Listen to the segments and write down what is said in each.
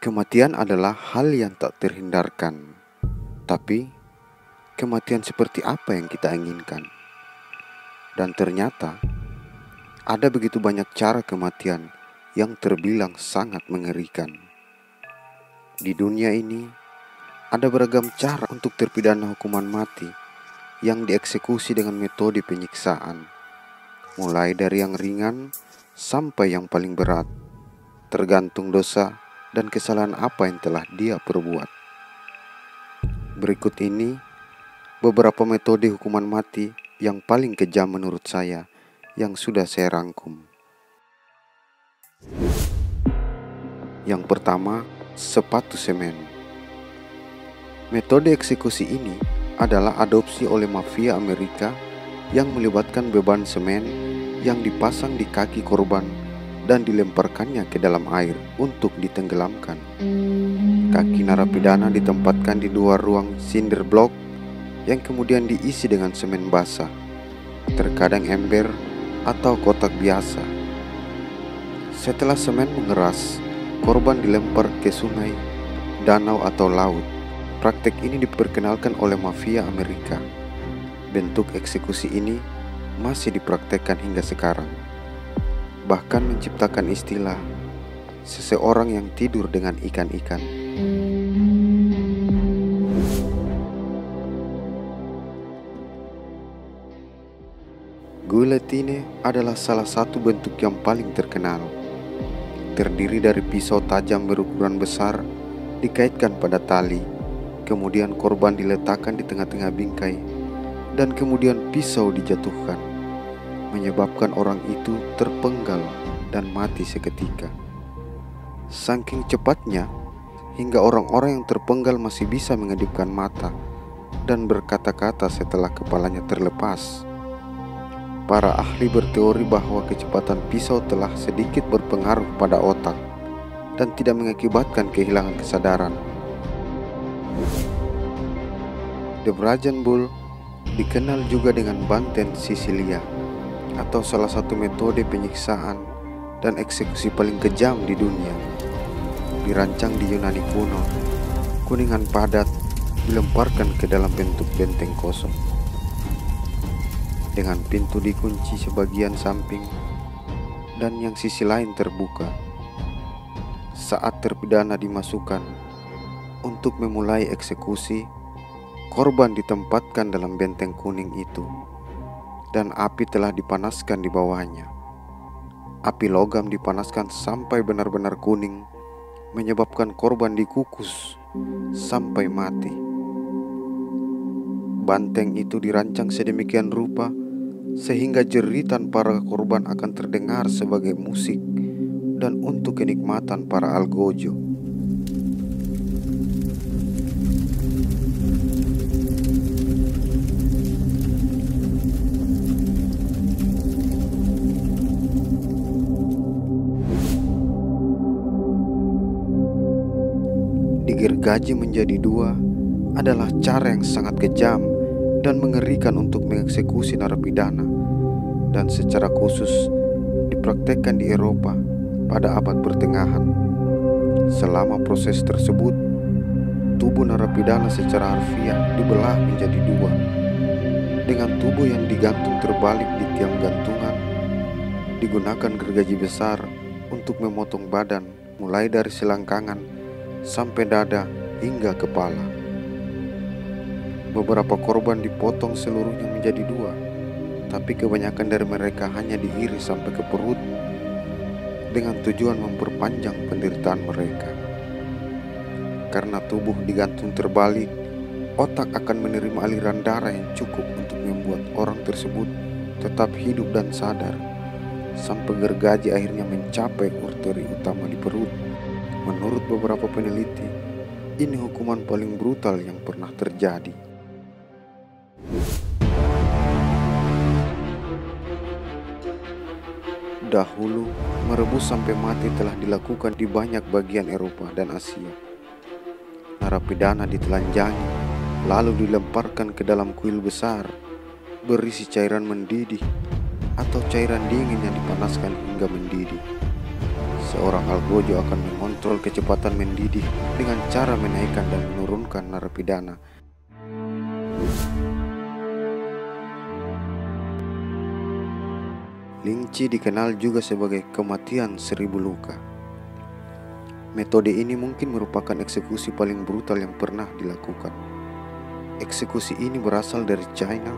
Kematian adalah hal yang tak terhindarkan. Tapi, kematian seperti apa yang kita inginkan? Dan ternyata, ada begitu banyak cara kematian yang terbilang sangat mengerikan. Di dunia ini, ada beragam cara untuk terpidana hukuman mati yang dieksekusi dengan metode penyiksaan. Mulai dari yang ringan sampai yang paling berat, tergantung dosa dan kesalahan apa yang telah dia perbuat. Berikut ini beberapa metode hukuman mati yang paling kejam menurut saya yang sudah saya rangkum. Yang pertama, sepatu semen. Metode eksekusi ini adalah adopsi oleh mafia Amerika yang melibatkan beban semen yang dipasang di kaki korban dan dilemparkannya ke dalam air untuk ditenggelamkan. Kaki narapidana ditempatkan di dua ruang cinder block yang kemudian diisi dengan semen basah, terkadang ember atau kotak biasa. Setelah semen mengeras, korban dilempar ke sungai, danau atau laut. Praktek ini diperkenalkan oleh mafia Amerika. Bentuk eksekusi ini masih dipraktekkan hingga sekarang. Bahkan menciptakan istilah seseorang yang tidur dengan ikan-ikan. Guillotine adalah salah satu bentuk yang paling terkenal. Terdiri dari pisau tajam berukuran besar dikaitkan pada tali, kemudian korban diletakkan di tengah-tengah bingkai, dan kemudian pisau dijatuhkan, menyebabkan orang itu terpenggal dan mati seketika. Saking cepatnya, hingga orang-orang yang terpenggal masih bisa mengedipkan mata dan berkata-kata setelah kepalanya terlepas. Para ahli berteori bahwa kecepatan pisau telah sedikit berpengaruh pada otak dan tidak mengakibatkan kehilangan kesadaran. The Brazen Bull dikenal juga dengan Banten Sicilia, atau salah satu metode penyiksaan dan eksekusi paling kejam di dunia. Dirancang di Yunani kuno, kuningan padat dilemparkan ke dalam bentuk benteng kosong, dengan pintu dikunci sebagian samping dan yang sisi lain terbuka. Saat terpidana dimasukkan untuk memulai eksekusi, korban ditempatkan dalam benteng kuning itu, dan api telah dipanaskan di bawahnya. Api logam dipanaskan sampai benar-benar kuning, menyebabkan korban dikukus sampai mati. Banteng itu dirancang sedemikian rupa sehingga jeritan para korban akan terdengar sebagai musik dan untuk kenikmatan para algojo. Digergaji menjadi dua adalah cara yang sangat kejam dan mengerikan untuk mengeksekusi narapidana, dan secara khusus dipraktekkan di Eropa pada abad pertengahan. Selama proses tersebut, tubuh narapidana secara harfiah dibelah menjadi dua, dengan tubuh yang digantung terbalik di tiang gantungan. Digunakan gergaji besar untuk memotong badan mulai dari selangkangan sampai dada hingga kepala. Beberapa korban dipotong seluruhnya menjadi dua, tapi kebanyakan dari mereka hanya diiris sampai ke perut dengan tujuan memperpanjang penderitaan mereka. Karena tubuh digantung terbalik, otak akan menerima aliran darah yang cukup untuk membuat orang tersebut tetap hidup dan sadar, sampai gergaji akhirnya mencapai arteri utama di perut. Menurut beberapa peneliti, ini hukuman paling brutal yang pernah terjadi. Dahulu, merebus sampai mati telah dilakukan di banyak bagian Eropa dan Asia. Narapidana ditelanjangi, lalu dilemparkan ke dalam kuil besar berisi cairan mendidih atau cairan dingin yang dipanaskan hingga mendidih. Seorang algojo akan mengontrol mengontrol kecepatan mendidih dengan cara menaikkan dan menurunkan narapidana. Lynch dikenal juga sebagai kematian 1000 luka. Metode ini mungkin merupakan eksekusi paling brutal yang pernah dilakukan. Eksekusi ini berasal dari China,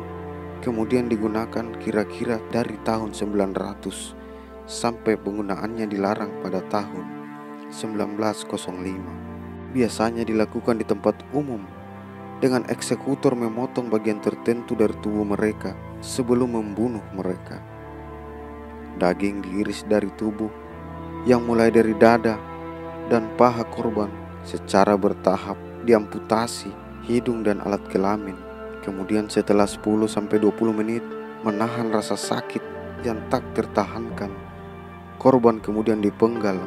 kemudian digunakan kira-kira dari tahun 900 sampai penggunaannya dilarang pada tahun 1905. Biasanya dilakukan di tempat umum dengan eksekutor memotong bagian tertentu dari tubuh mereka sebelum membunuh mereka. Daging diiris dari tubuh yang mulai dari dada dan paha korban secara bertahap diamputasi hidung dan alat kelamin. Kemudian setelah 10-20 menit menahan rasa sakit yang tak tertahankan, korban kemudian dipenggal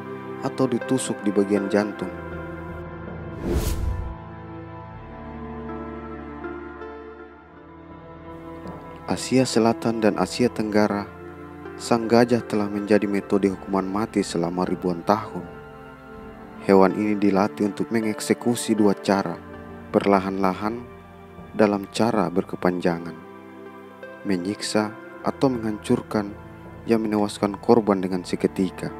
atau ditusuk di bagian jantung. Asia Selatan dan Asia Tenggara, sang gajah telah menjadi metode hukuman mati selama ribuan tahun. Hewan ini dilatih untuk mengeksekusi dua cara, perlahan-lahan dalam cara berkepanjangan, menyiksa atau menghancurkan yang menewaskan korban dengan seketika.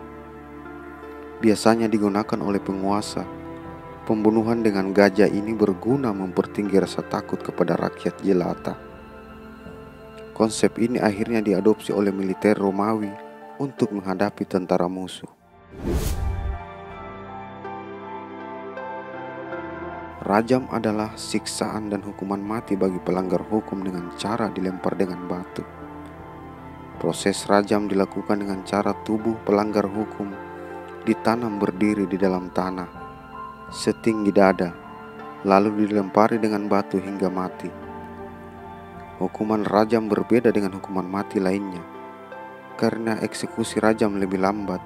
Biasanya digunakan oleh penguasa. Pembunuhan dengan gajah ini berguna mempertinggi rasa takut kepada rakyat jelata. Konsep ini akhirnya diadopsi oleh militer Romawi untuk menghadapi tentara musuh. Rajam adalah siksaan dan hukuman mati bagi pelanggar hukum dengan cara dilempar dengan batu. Proses rajam dilakukan dengan cara tubuh pelanggar hukum ditanam berdiri di dalam tanah setinggi dada, lalu dilempari dengan batu hingga mati. Hukuman rajam berbeda dengan hukuman mati lainnya, karena eksekusi rajam lebih lambat,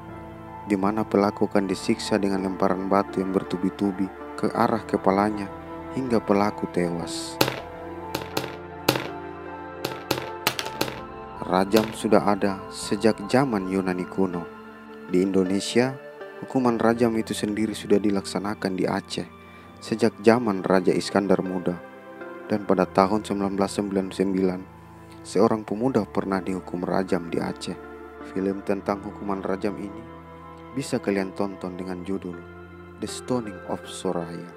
di mana pelaku akan disiksa dengan lemparan batu yang bertubi-tubi ke arah kepalanya hingga pelaku tewas. Rajam sudah ada sejak zaman Yunani kuno. Di Indonesia, hukuman rajam itu sendiri sudah dilaksanakan di Aceh sejak zaman Raja Iskandar Muda. Dan pada tahun 1999, seorang pemuda pernah dihukum rajam di Aceh. Film tentang hukuman rajam ini bisa kalian tonton dengan judul The Stoning of Soraya.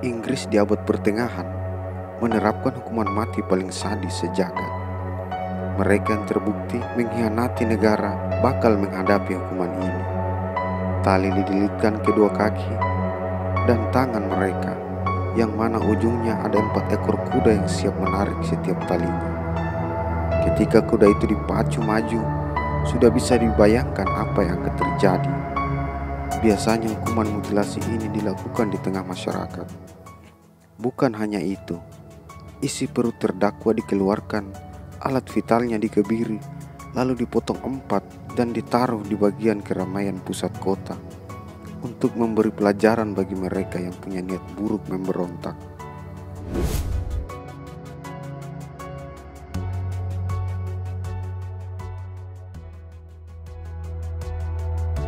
Inggris di abad pertengahan menerapkan hukuman mati paling sadis sejagat. Mereka yang terbukti mengkhianati negara bakal menghadapi hukuman ini. Tali didilitkan kedua kaki dan tangan mereka, yang mana ujungnya ada 4 ekor kuda yang siap menarik setiap talinya. Ketika kuda itu dipacu maju, sudah bisa dibayangkan apa yang akan terjadi. Biasanya hukuman mutilasi ini dilakukan di tengah masyarakat. Bukan hanya itu, isi perut terdakwa dikeluarkan, alat vitalnya dikebiri, lalu dipotong 4 dan ditaruh di bagian keramaian pusat kota untuk memberi pelajaran bagi mereka yang punya niat buruk memberontak.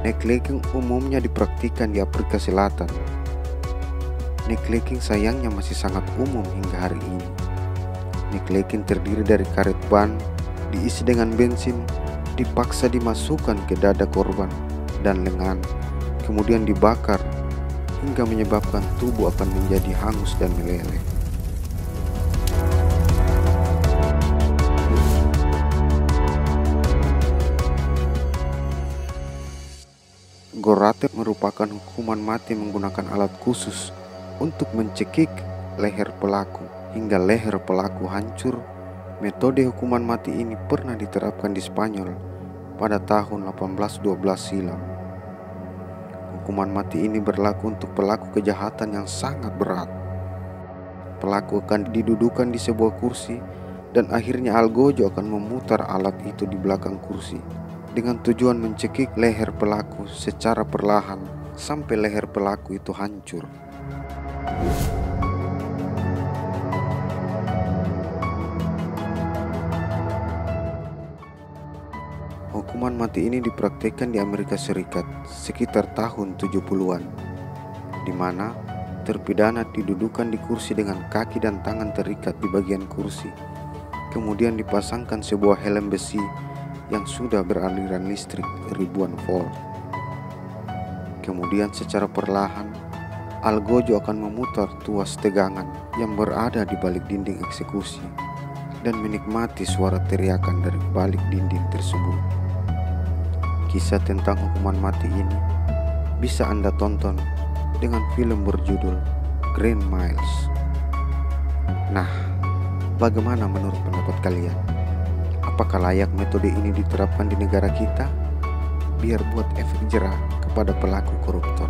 Necklicking umumnya dipraktikkan di Afrika Selatan. Necklicking sayangnya masih sangat umum hingga hari ini. Necklicking terdiri dari karet ban diisi dengan bensin, dipaksa dimasukkan ke dada korban dan lengan, kemudian dibakar hingga menyebabkan tubuh akan menjadi hangus dan meleleh. Gorate merupakan hukuman mati menggunakan alat khusus untuk mencekik leher pelaku hingga leher pelaku hancur. Metode hukuman mati ini pernah diterapkan di Spanyol pada tahun 1812 silam. Hukuman mati ini berlaku untuk pelaku kejahatan yang sangat berat. Pelaku akan didudukan di sebuah kursi dan akhirnya algojo akan memutar alat itu di belakang kursi dengan tujuan mencekik leher pelaku secara perlahan sampai leher pelaku itu hancur. Hukuman mati ini dipraktikkan di Amerika Serikat sekitar tahun 70-an, di mana terpidana didudukan di kursi dengan kaki dan tangan terikat di bagian kursi. Kemudian dipasangkan sebuah helm besi yang sudah beraliran listrik ribuan volt. Kemudian secara perlahan, algojo akan memutar tuas tegangan yang berada di balik dinding eksekusi dan menikmati suara teriakan dari balik dinding tersebut. Kisah tentang hukuman mati ini bisa Anda tonton dengan film berjudul Green Miles. Nah, bagaimana menurut pendapat kalian? Apakah layak metode ini diterapkan di negara kita? Biar buat efek jerah kepada pelaku koruptor.